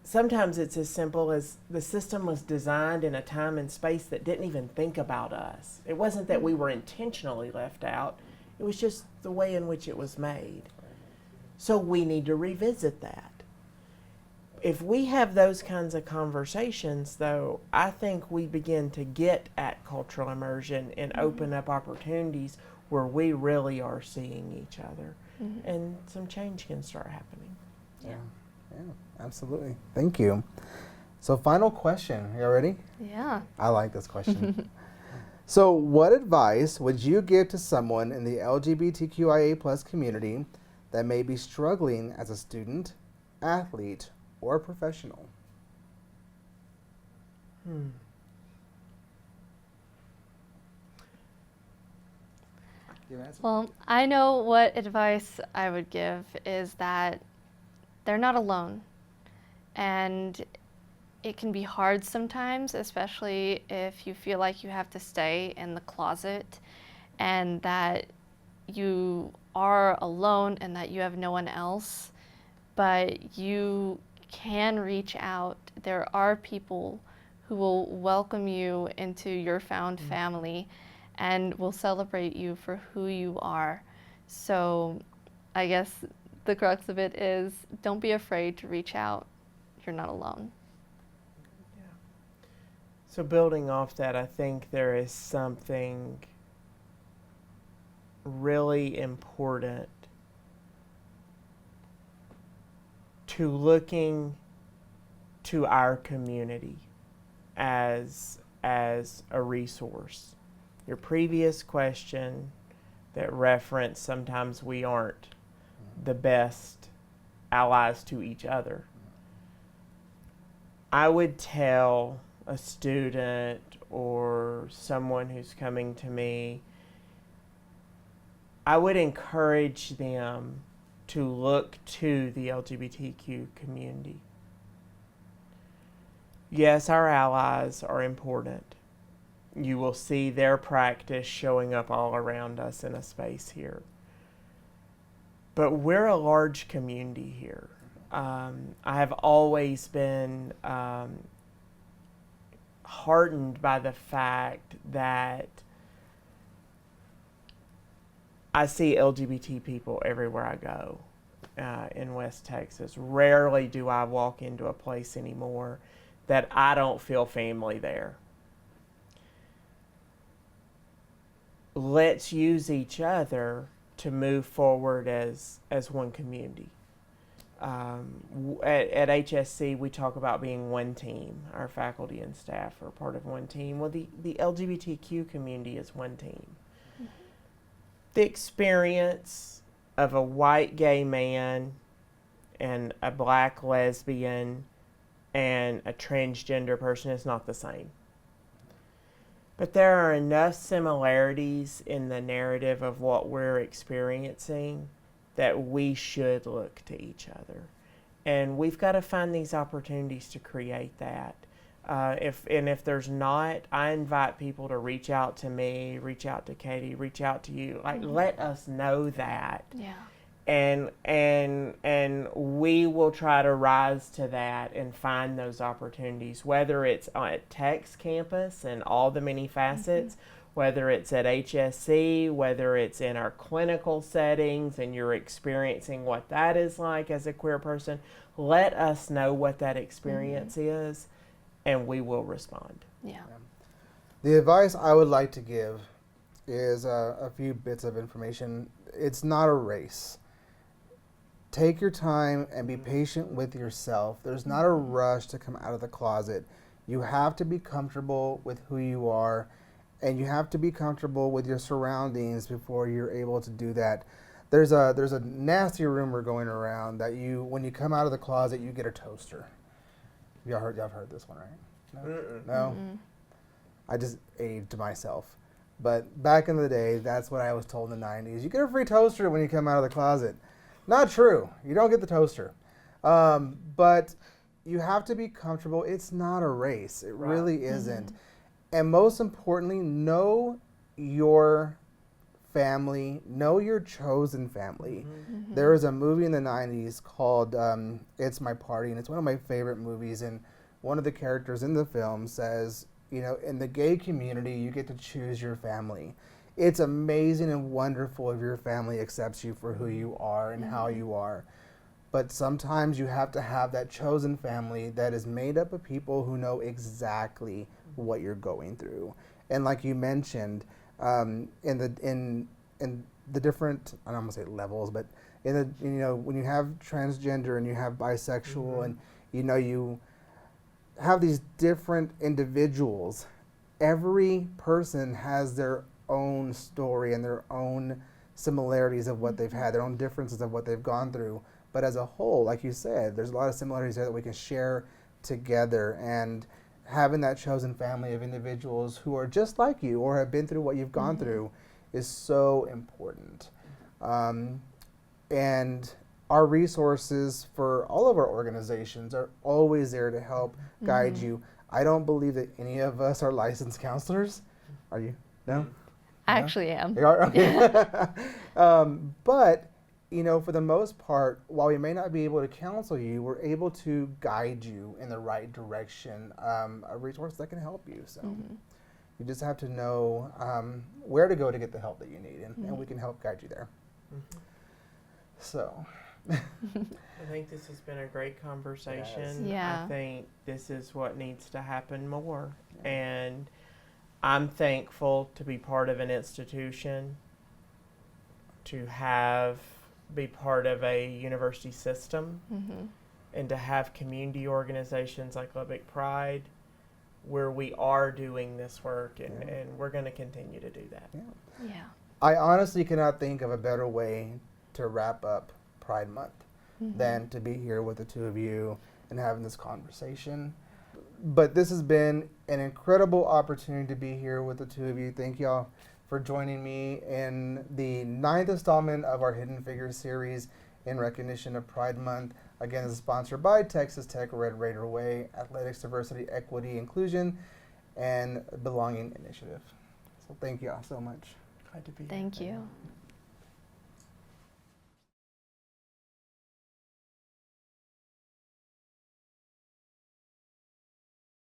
Sometimes it's as simple as the system was designed in a time and space that didn't even think about us. It wasn't that we were intentionally left out. It was just the way in which it was made. So we need to revisit that. If we have those kinds of conversations, though, I think we begin to get at cultural immersion and open up opportunities where we really are seeing each other. And some change can start happening. Yeah, absolutely. Thank you. So final question. You ready? Yeah. I like this question. So what advice would you give to someone in the LGBTQIA plus community that may be struggling as a student, athlete, or professional? Well, I know what advice I would give is that they're not alone. And it can be hard sometimes, especially if you feel like you have to stay in the closet and that you are alone and that you have no one else. But you can reach out. There are people who will welcome you into your found family and will celebrate you for who you are. So I guess the crux of it is don't be afraid to reach out. You're not alone. So building off that, I think there is something really important to looking to our community as a resource. Your previous question that referenced sometimes we aren't the best allies to each other. I would tell a student or someone who's coming to me, I would encourage them to look to the LGBTQ community. Yes, our allies are important. You will see their practice showing up all around us in a space here. But we're a large community here. I have always been heartened by the fact that I see LGBT people everywhere I go in West Texas. Rarely do I walk into a place anymore that I don't feel family there. Let's use each other to move forward as one community. At HSC, we talk about being one team. Our faculty and staff are part of one team. Well, the LGBTQ community is one team. The experience of a white gay man and a black lesbian and a transgender person is not the same. But there are enough similarities in the narrative of what we're experiencing that we should look to each other. And we've got to find these opportunities to create that. If there's not, I invite people to reach out to me, reach out to Katie, reach out to you. Like, let us know that. Yeah. And we will try to rise to that and find those opportunities, whether it's at Tech's campus and all the many facets, whether it's at HSC, whether it's in our clinical settings and you're experiencing what that is like as a queer person. Let us know what that experience is, and we will respond. Yeah. The advice I would like to give is a few bits of information. It's not a race. Take your time and be patient with yourself. There's not a rush to come out of the closet. You have to be comfortable with who you are and you have to be comfortable with your surroundings before you're able to do that. There's a nasty rumor going around that when you come out of the closet, you get a toaster. Y'all heard this one, right? No. I just aged myself. But back in the day, that's what I was told in the 90s. You get a free toaster when you come out of the closet. Not true. You don't get the toaster. But you have to be comfortable. It's not a race. It really isn't. And most importantly, know your family, know your chosen family. There was a movie in the 90s called It's My Party, and it's one of my favorite movies. And one of the characters in the film says, you know, in the gay community, you get to choose your family. It's amazing and wonderful if your family accepts you for who you are and how you are. But sometimes you have to have that chosen family that is made up of people who know exactly what you're going through. And like you mentioned, in the different, I don't want to say levels, but in the, you know, when you have transgender and you have bisexual and you have these different individuals, every person has their own story and their own similarities of what they've had, their own differences of what they've gone through. But as a whole, like you said, there's a lot of similarities there that we can share together, and having that chosen family of individuals who are just like you or have been through what you've gone through is so important. And our resources for all of our organizations are always there to help guide you. I don't believe that any of us are licensed counselors. Are you? No? I actually am. You are? Okay. But, you know, for the most part, while we may not be able to counsel you, we're able to guide you in the right direction, a resource that can help you. So you just have to know where to go to get the help that you need, and we can help guide you there. So. I think this has been a great conversation. Yes. Yeah. I think this is what needs to happen more. And I'm thankful to be part of an institution, to be part of a university system, and to have community organizations like Lubbock Pride where we are doing this work, and we're going to continue to do that. Yeah. I honestly cannot think of a better way to wrap up Pride Month than to be here with the two of you and having this conversation. But this has been an incredible opportunity to be here with the two of you. Thank y'all for joining me in the 9th installment of our Hidden Figures series in recognition of Pride Month. Again, this is sponsored by Texas Tech Red Raider Way, Athletics, Diversity, Equity, Inclusion, and Belonging Initiative. So thank y'all so much. Glad to be here. Thank you.